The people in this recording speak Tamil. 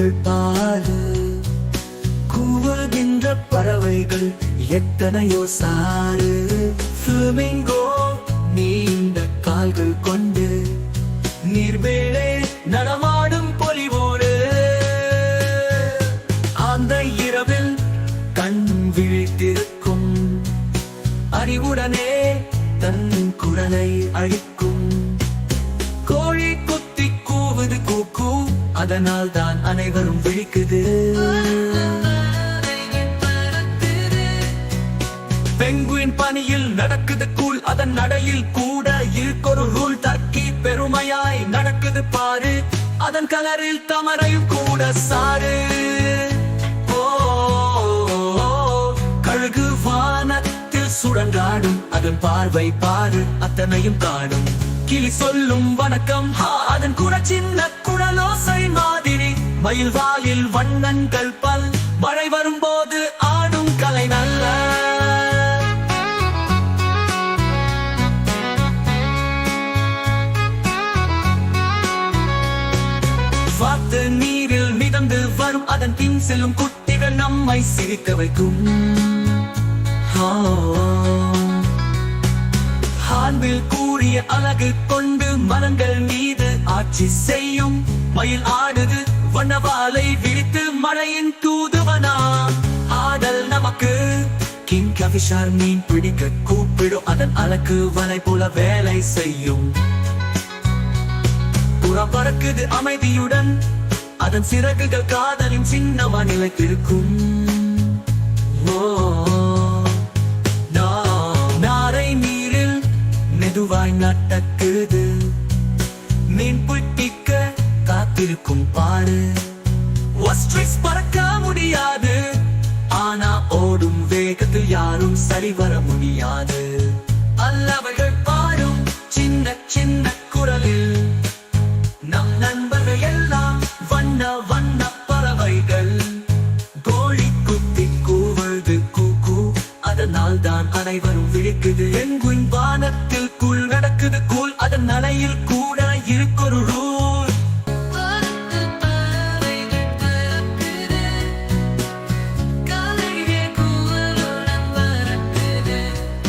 பறவைகள் பாரு, கூவுகின்ற பறவைகள் எத்தனையோ சாறு. ஃபிளமிங்கோ நீண்ட கால்கள் கொண்டு நீர்மேலே நடமாடும் பொலிவோடு. அந்த இரவில் கண் விழித்திருக்கும், அறிவுடனே தன் குரலை அழிக்கும். கோழி குத்தி கூவுது கூக்கு, அதனால் தான் அனைவரும் விழிக்குது. பெங்குயின் பனியில் நடக்குது கூழ், அதன் நடையில் கூட இருக்கொரு ரூல். டர்க்கி பெருமையாய் நடக்குது பாரு, அதன் கலரில் தமரையும் கூட சாரு. ஓ கழுகு வானத்தில் சுழன்றாடும், அதன் பார்வை பாரு அத்தனையும் காணும். கிளி சொல்லும் வணக்கம், அதன் கூட சின்ன குழலோசை மாதிரி. மயில் வாயில் வண்ணங்கள் பல், மழை வரும்போது ஆடும் கலை நல்ல. வாத்து நீரில் மிதந்து வரும், அதன் பின் செல்லும் குட்டிகள் நம்மை சிரிக்க வைக்கும். ஹான்பில் கூறிய அழகு கொண்டு மரங்கள் மீது ஆட்சி செய்யும். மயில் ஆடுது வண்ணவாலை விழித்து, மழையின் தூதுவனா ஆடல் நமக்கு. கிங்ஃபிஷர் மீன் பிடிக்க கூப்பிடும், அதன் அழகு வலை போல வேலை செய்யும். புறம் பறக்குது அமைதியுடன், அதன் சிறகுகள் காதலின் சின்னமா நிலைத்திருக்கும். நாரை நீரில் மெதுவாய் நடக்குது, மீன் பிடிக்க காத்திருக்கும் பாரு. ஒஸ்ட்ரிச் பறக்க முடியாது, ஆனா ஓடும் வேகத்தில் யாரும் சரிவர முடியாது. அல்லவைகள் பாடும் சின்ன சின்ன குரலில், நம் நண்பர்கள் எல்லாம் வண்ண வண்ண பறவைகள். கோழி குத்தி கூவுது கூக்கு, அதனால் தான் அனைவரும் விழிக்குது. பெங்குயின் வானத்தில் கூழ் நடக்குது கூழ், அதன் நடையில் கூட இருக்கொரு ரூல்.